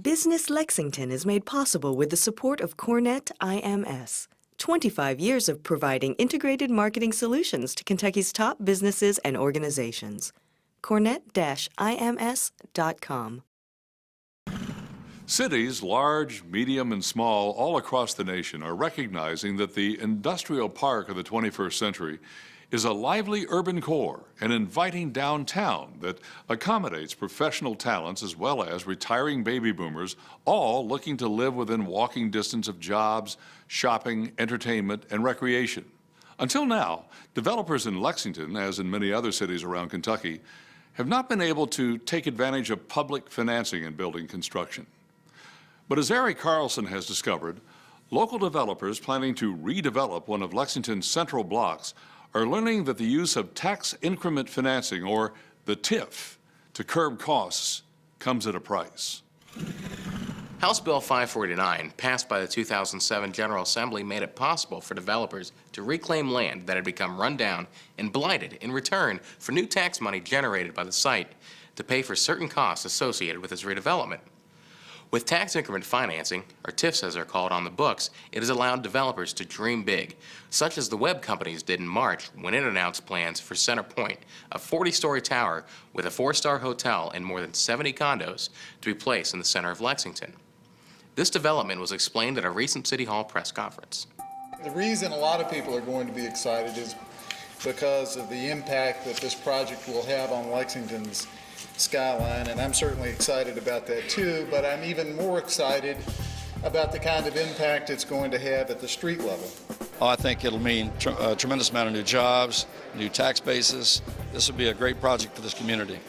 Business Lexington is made possible with the support of Cornet IMS. 25 years of providing integrated marketing solutions to Kentucky's top businesses and organizations. Cornet-IMS.com. Cities, large, medium, and small, all across the nation are recognizing that the industrial park of the 21st century is a lively urban core, an inviting downtown that accommodates professional talents as well as retiring baby boomers, all looking to live within walking distance of jobs, shopping, entertainment, and recreation. Until now, developers in Lexington, as in many other cities around Kentucky, have not been able to take advantage of public financing in building construction. But as Erik Carlson has discovered, local developers planning to redevelop one of Lexington's central blocks are learning that the use of tax increment financing, or the TIF, to curb costs comes at a price. House Bill 549, passed by the 2007 General Assembly, made it possible for developers to reclaim land that had become run down and blighted in return for new tax money generated by the site to pay for certain costs associated with its redevelopment. With tax increment financing, or TIFs as they're called, on the books, it has allowed developers to dream big, such as the web companies did in March when it announced plans for CentrePointe, a 40-story tower with a 4-star hotel and more than 70 condos to be placed in the center of Lexington. This development was explained at a recent City Hall press conference. The reason a lot of people are going to be excited is because of the impact that this project will have on Lexington's skyline, and I'm certainly excited about that too, but I'm even more excited about the kind of impact it's going to have at the street level. I think it'll mean a tremendous amount of new jobs, new tax bases. This will be a great project for this community.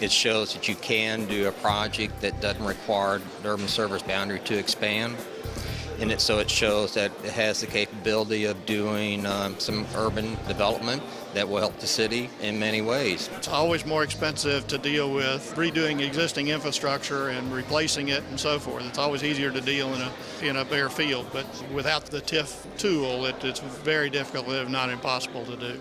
It shows that you can do a project that doesn't require the urban service boundary to expand. And so it shows that it has the capability of doing some urban development that will help the city in many ways. It's always more expensive to deal with redoing existing infrastructure and replacing it and so forth. It's always easier to deal in a bare field, but without the TIF tool, it's very difficult, if not impossible, to do.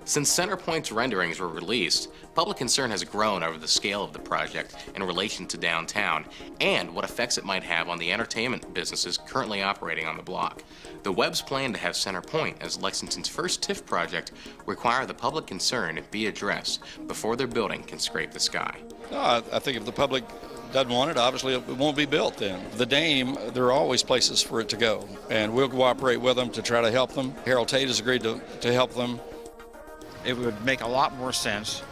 Since CentrePointe's renderings were released, public concern has grown over the scale of the project in relation to downtown and what effects it might have on the entertainment businesses currently operating on the block. The Webb's plan to have CentrePointe as Lexington's first TIF project require the public concern be addressed before their building can scrape the sky. No, I think if the public doesn't want it, obviously it won't be built then. The Dame, there are always places for it to go, and we'll cooperate with them to try to help them. Harold Tate has agreed to help them. It would make a lot more sense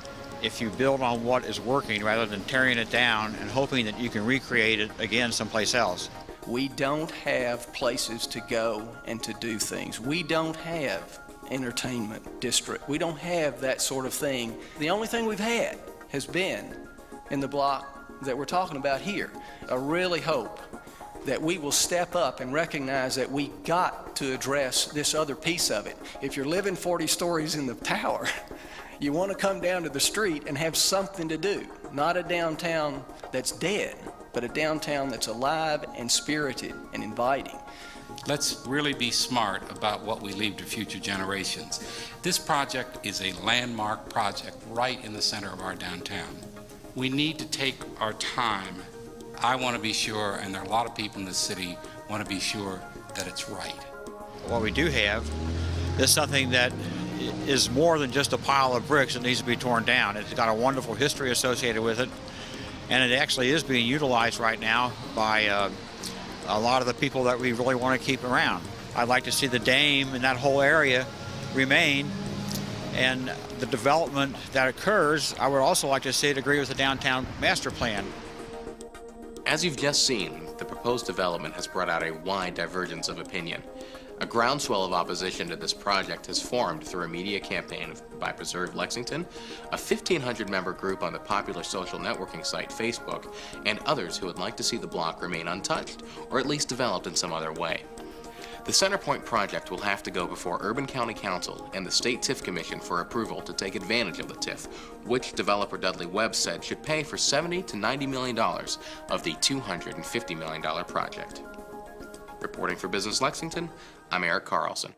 if you build on what is working rather than tearing it down and hoping that you can recreate it again someplace else. We don't have places to go and to do things. We don't have entertainment district. We don't have that sort of thing. The only thing we've had has been in the block that we're talking about here. I really hope that we will step up and recognize that we got to address this other piece of it. If you're living 40 stories in the tower, you want to come down to the street and have something to do. Not a downtown that's dead, but a downtown that's alive and spirited and inviting. Let's really be smart about what we leave to future generations. This project is a landmark project right in the center of our downtown. We need to take our time. I want to be sure, and there are a lot of people in the city want to be sure that it's right. What we do have is something that is more than just a pile of bricks that needs to be torn down. It's got a wonderful history associated with it, and it actually is being utilized right now by a lot of the people that we really want to keep around. I'd like to see the Dame and that whole area remain, and the development that occurs, I would also like to see it agree with the downtown master plan. As you've just seen, the proposed development has brought out a wide divergence of opinion. A groundswell of opposition to this project has formed through a media campaign by Preserve Lexington, a 1,500-member group on the popular social networking site Facebook, and others who would like to see the block remain untouched or at least developed in some other way. The CentrePointe project will have to go before Urban County Council and the State TIF Commission for approval to take advantage of the TIF, which developer Dudley Webb said should pay for $70 to $90 million of the $250 million project. Reporting for Business Lexington, I'm Erik Carlson.